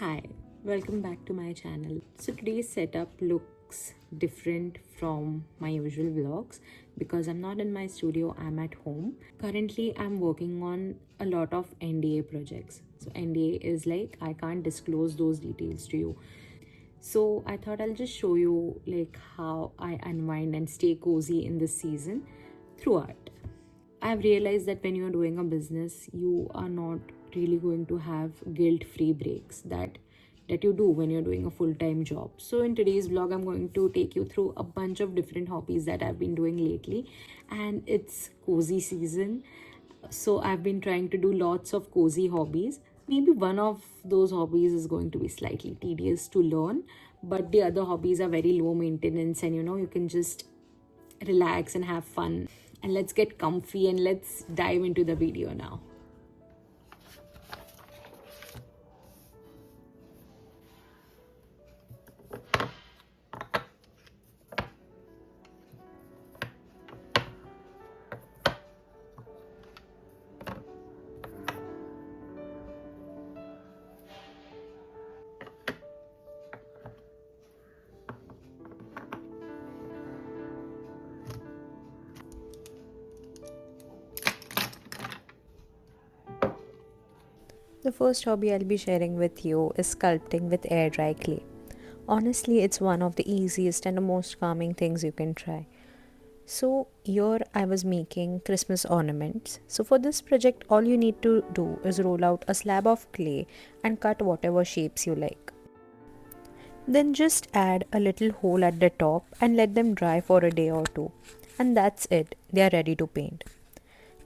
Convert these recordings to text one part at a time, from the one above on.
Hi, welcome back to my channel. So today's setup looks different from my usual vlogs because I'm not in my studio, I'm at home. Currently, I'm working on a lot of NDA projects. So NDA is like I can't disclose those details to you. So I thought I'll just show you like how I unwind and stay cozy in this season through art. I've realized that when you're doing a business, you are not really going to have guilt-free breaks that you do when you're doing a full-time job. So in today's vlog, I'm going to take you through a bunch of different hobbies that I've been doing lately, and it's cozy season. So I've been trying to do lots of cozy hobbies. Maybe one of those hobbies is going to be slightly tedious to learn, but the other hobbies are very low maintenance and you can just relax and have fun. And let's get comfy and let's dive into the video now. The first hobby I'll be sharing with you is sculpting with air dry clay. Honestly, it's one of the easiest and the most calming things you can try. So, here I was making Christmas ornaments. So, for this project, all you need to do is roll out a slab of clay and cut whatever shapes you like. Then just add a little hole at the top and let them dry for a day or two. And that's it, they are ready to paint.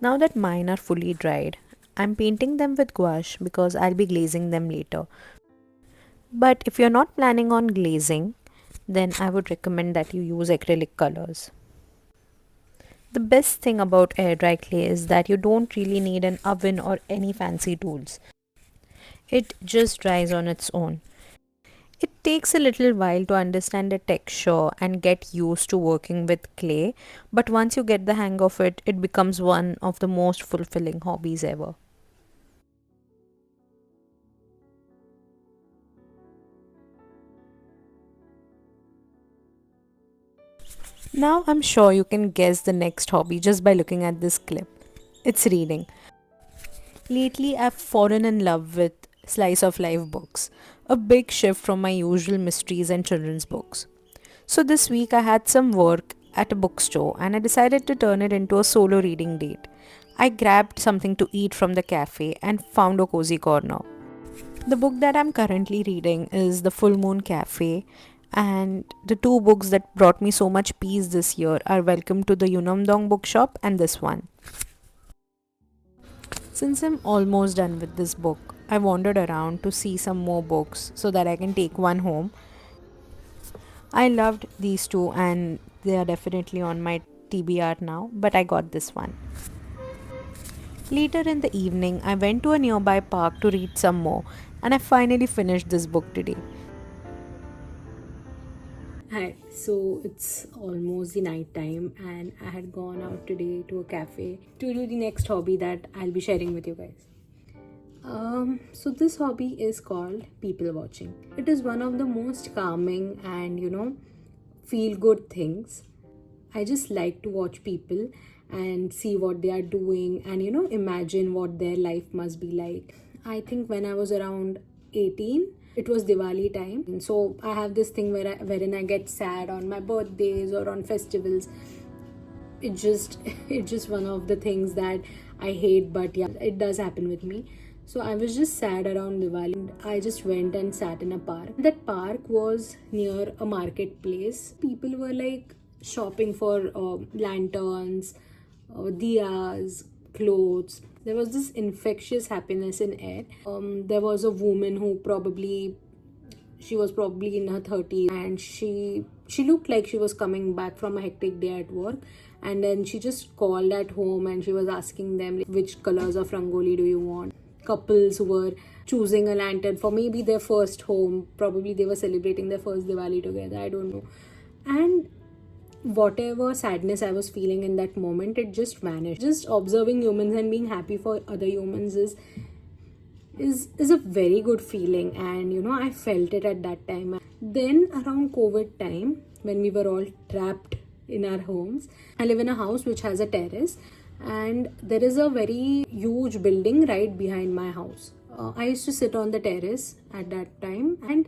Now that mine are fully dried, I'm painting them with gouache because I'll be glazing them later. But if you're not planning on glazing, then I would recommend that you use acrylic colors. The best thing about air dry clay is that you don't really need an oven or any fancy tools. It just dries on its own. It takes a little while to understand the texture and get used to working with clay, but once you get the hang of it, it becomes one of the most fulfilling hobbies ever. Now I'm sure you can guess the next hobby just by looking at this clip. It's reading. Lately, I've fallen in love with slice of life books, a big shift from my usual mysteries and children's books. So this week I had some work at a bookstore and I decided to turn it into a solo reading date. I grabbed something to eat from the cafe and found a cozy corner. The book that I'm currently reading is The Full Moon Cafe, and the two books that brought me so much peace this year are Welcome to the Yunamdong bookshop and this one. Since I'm almost done with this book, I wandered around to see some more books so that I can take one home. I loved these two and they are definitely on my TBR now, but I got this one. Later in the evening, I went to a nearby park to read some more, and I finally finished this book today. Hi, so it's almost the night time, and I had gone out today to a cafe to do the next hobby that I'll be sharing with you guys. So this hobby is called people watching. It is one of the most calming and feel good things. I just like to watch people and see what they are doing and imagine what their life must be like. I think when I was around 18, it was Diwali time. And so I have this thing wherein I get sad on my birthdays or on festivals. It just it's just one of the things that I hate, but yeah, it does happen with me. So I was just sad around Diwali and I just went and sat in a park. That park was near a marketplace. People were like shopping for lanterns, diyas, clothes. There was this infectious happiness in air. There was a woman who she was probably in her 30s, and she looked like she was coming back from a hectic day at work, and then she just called at home and she was asking them like, which colors of rangoli do you want. Couples who were choosing a lantern for maybe their first home, probably they were celebrating their first Diwali together, I don't know. And whatever sadness I was feeling in that moment, it just vanished. Just observing humans and being happy for other humans is a very good feeling, and I felt it at that time. Then around COVID time, when we were all trapped in our homes, I live in a house which has a terrace, and there is a very huge building right behind my house. I used to sit on the terrace at that time, and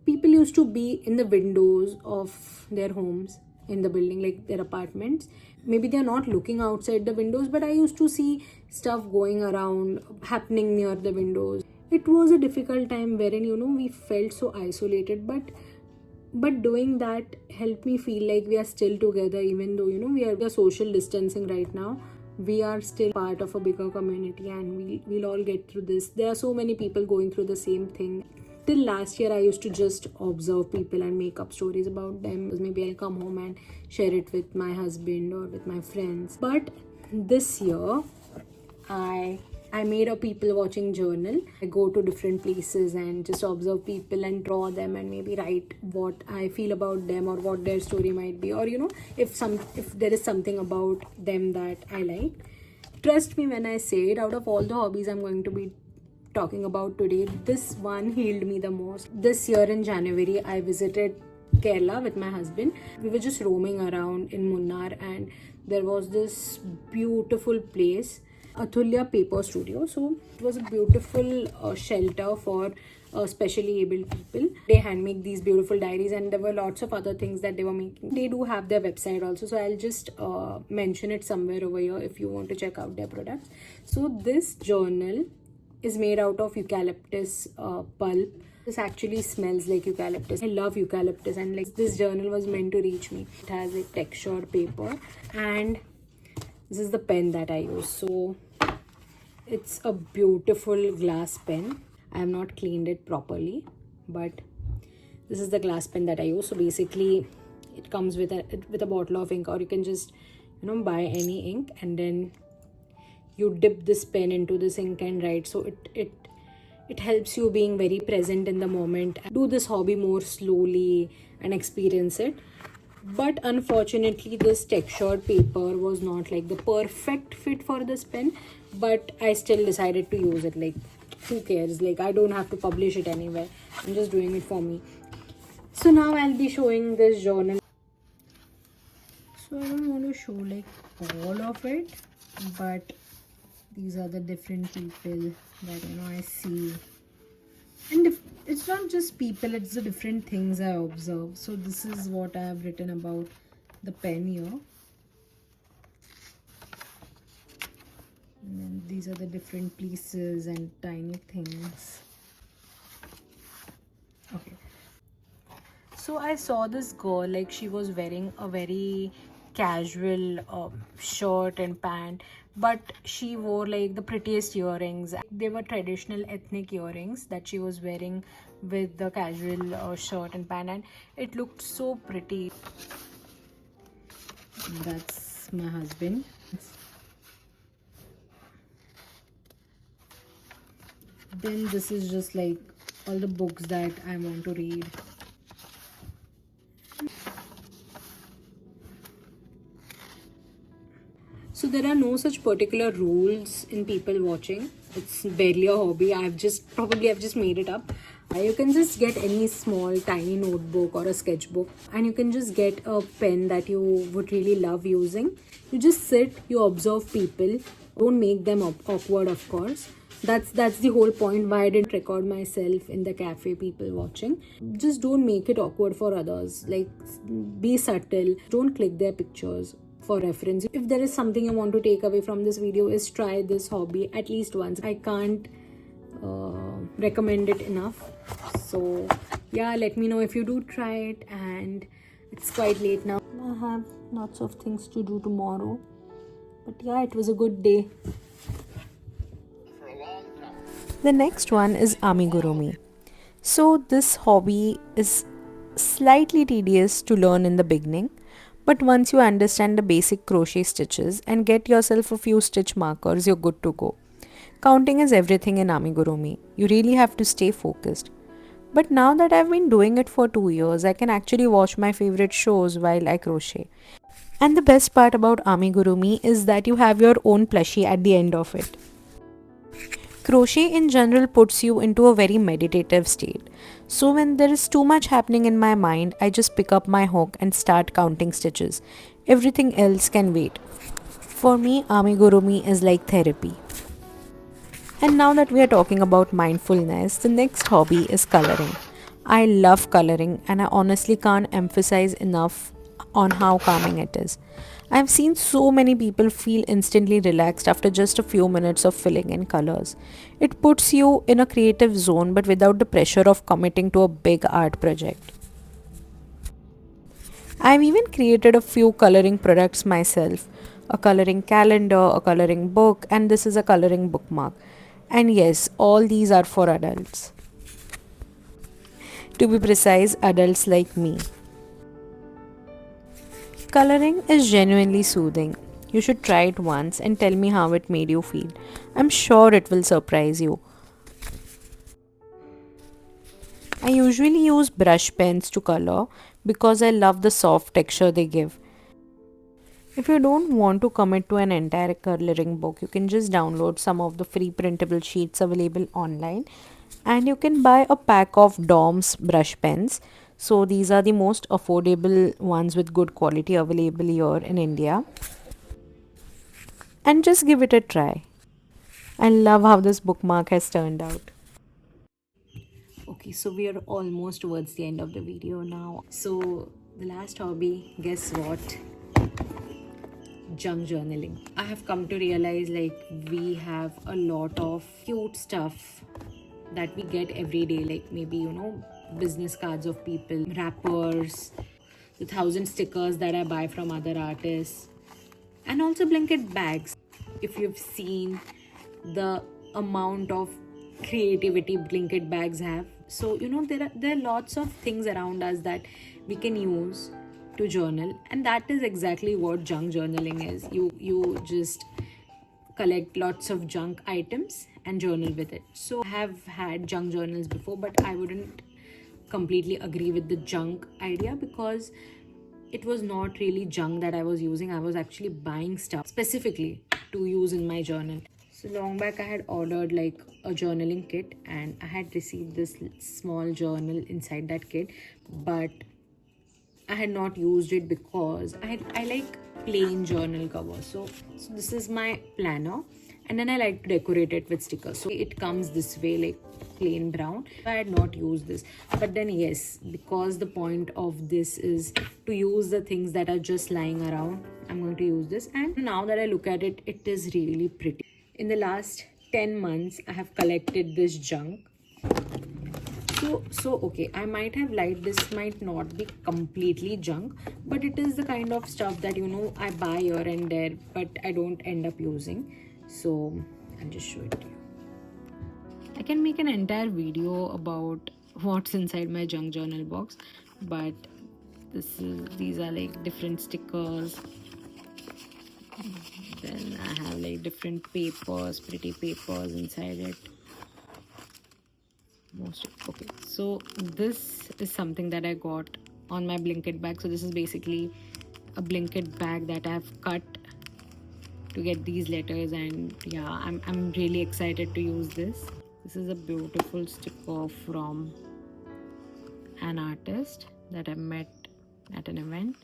people used to be in the windows of their homes in the building, like their apartments. Maybe they're not looking outside the windows, but I used to see stuff going around, happening near the windows. It was a difficult time wherein we felt so isolated, but doing that helped me feel like we are still together, even though we are social distancing right now. We are still part of a bigger community, and we'll all get through this. There are so many people going through the same thing. Till last year, I used to just observe people and make up stories about them. Maybe I'll come home and share it with my husband or with my friends. But this year, I made a people watching journal. I go to different places and just observe people and draw them, and maybe write what I feel about them or what their story might be, or if there is something about them that I like. Trust me when I say it, out of all the hobbies I'm going to be talking about today, this one healed me the most. This year in January, I visited Kerala with my husband. We were just roaming around in Munnar, and there was this beautiful place, Atulya Paper Studio. So it was a beautiful shelter for specially abled people. They handmade these beautiful diaries, and there were lots of other things that they were making. They do have their website also, so I'll just mention it somewhere over here if you want to check out their products. So this journal is made out of eucalyptus pulp. This actually smells like eucalyptus. I love eucalyptus, and like this journal was meant to reach me. It has a textured paper, and this is the pen that I use. So it's a beautiful glass pen. I have not cleaned it properly, but this is the glass pen that I use. So basically it comes with a bottle of ink, or you can just buy any ink, and then you dip this pen into this ink and write. So it helps you being very present in the moment. Do this hobby more slowly and experience it. But unfortunately, this textured paper was not like the perfect fit for this pen, but I still decided to use it. Like, who cares? Like, I don't have to publish it anywhere. I'm just doing it for me. So now I'll be showing this journal. So I don't want to show like all of it, but these are the different people that I see. And it's not just people, it's the different things I observe. So this is what I have written about the pen here. And then these are the different places and tiny things. Okay. So I saw this girl, like she was wearing a very casual shirt and pant, but she wore like the prettiest earrings. They were traditional ethnic earrings that she was wearing with the casual shirt and pant, and it looked so pretty. That's my husband. Then this is just like all the books that I want to read. So there are no such particular rules in people watching. It's barely a hobby. I've just made it up. You can just get any small tiny notebook or a sketchbook, and you can just get a pen that you would really love using. You just sit, you observe people. Don't make them awkward, of course. That's the whole point why I didn't record myself in the cafe, people watching. Just don't make it awkward for others. Like, be subtle. Don't click their pictures for reference. If there is something you want to take away from this video, is try this hobby at least once. I can't recommend it enough. So yeah, let me know if you do try it. And it's quite late now. I have lots of things to do tomorrow, but yeah, it was a good day. The next one is amigurumi. So this hobby is slightly tedious to learn in the beginning, but once you understand the basic crochet stitches and get yourself a few stitch markers, you're good to go. Counting is everything in amigurumi. You really have to stay focused. But now that I've been doing it for 2 years, I can actually watch my favorite shows while I crochet. And the best part about amigurumi is that you have your own plushie at the end of it. Crochet in general puts you into a very meditative state. So when there is too much happening in my mind, I just pick up my hook and start counting stitches. Everything else can wait. For me, amigurumi is like therapy. And now that we are talking about mindfulness, the next hobby is coloring. I love coloring and I honestly can't emphasize enough on how calming it is. I've seen so many people feel instantly relaxed after just a few minutes of filling in colors. It puts you in a creative zone but without the pressure of committing to a big art project. I've even created a few coloring products myself, a coloring calendar, a coloring book, and this is a coloring bookmark. And yes, all these are for adults. To be precise, adults like me. Coloring is genuinely soothing. You should try it once and tell me how it made you feel. I'm sure it will surprise you. I usually use brush pens to color because I love the soft texture they give. If you don't want to commit to an entire coloring book, you can just download some of the free printable sheets available online and you can buy a pack of DOMS brush pens. So these are the most affordable ones with good quality available here in India. And just give it a try. I love how this bookmark has turned out. Okay, so we are almost towards the end of the video now. So the last hobby, guess what? Junk journaling. I have come to realize like we have a lot of cute stuff that we get every day, like maybe business cards of people, wrappers, the 1,000 stickers that I buy from other artists, and also blanket bags. If you've seen the amount of creativity blanket bags have, so there are lots of things around us that we can use to journal, and that is exactly what junk journaling is. You just collect lots of junk items and journal with it. So I have had junk journals before, but I wouldn't completely agree with the junk idea because it was not really junk that I was using. I was actually buying stuff specifically to use in my journal. So long back I had ordered like a journaling kit and I had received this small journal inside that kit, but I had not used it because I like plain journal covers. So this is my planner, and then I like to decorate it with stickers. So it comes this way, like plain brown. I had not used this, but then yes, because the point of this is to use the things that are just lying around, I'm going to use this. And now that I look at it, it is really pretty. In the last 10 months, I have collected this junk. So okay, I might have lied. This might not be completely junk, but it is the kind of stuff that I buy here and there, but I don't end up using. So I'll just show it to you. I can make an entire video about what's inside my junk journal box, but these are like different stickers. Then I have like different papers, pretty papers inside it. Okay, so this is something that I got on my blanket bag. So this is basically a blanket bag that I've cut to get these letters, and yeah, I'm really excited to use this. This is a beautiful sticker from an artist that I met at an event.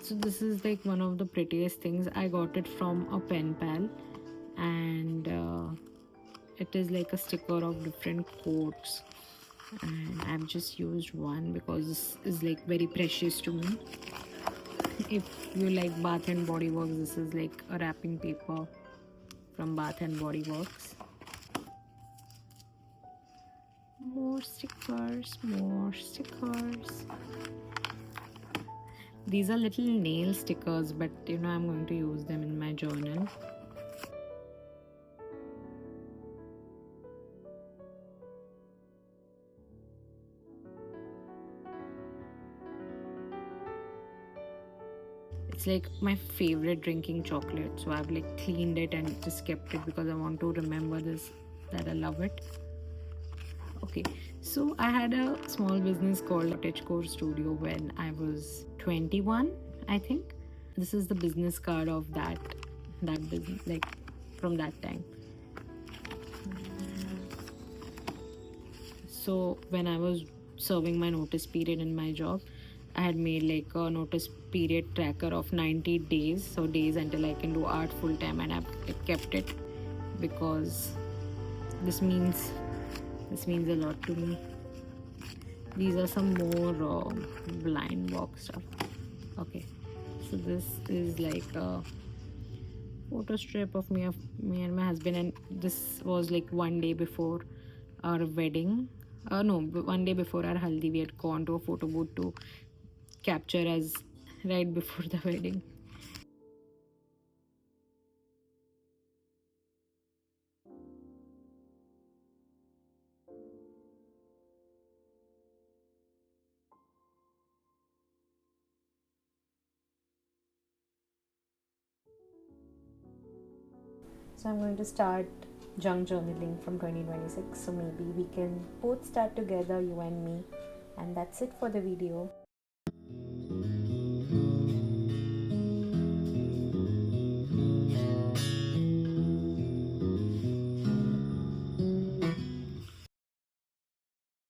So this is like one of the prettiest things. I got it from a pen pal, and it is like a sticker of different quotes, and I've just used one because this is like very precious to me. If you like Bath and Body Works, this is like a wrapping paper from Bath and Body Works. More stickers, more stickers. These are little nail stickers, but I'm going to use them in my journal. It's like my favorite drinking chocolate, so I've like cleaned it and just kept it because I want to remember this, that I love it. Okay, so I had a small business called Cottagecore Studio when I was 21, I think. This is the business card of that business, like from that time. So when I was serving my notice period in my job, I had made like a notice period tracker of 90 days, so days until I can do art full time, and I've like, kept it because this means this means a lot to me. These are some more blind box stuff. Okay, so this is like a photo strip of me and my husband, and this was like one day before our wedding. No, one day before our haldi, we had gone to a photo booth to capture us right before the wedding. So I'm going to start junk journaling from 2026. So maybe we can both start together, you and me. And that's it for the video.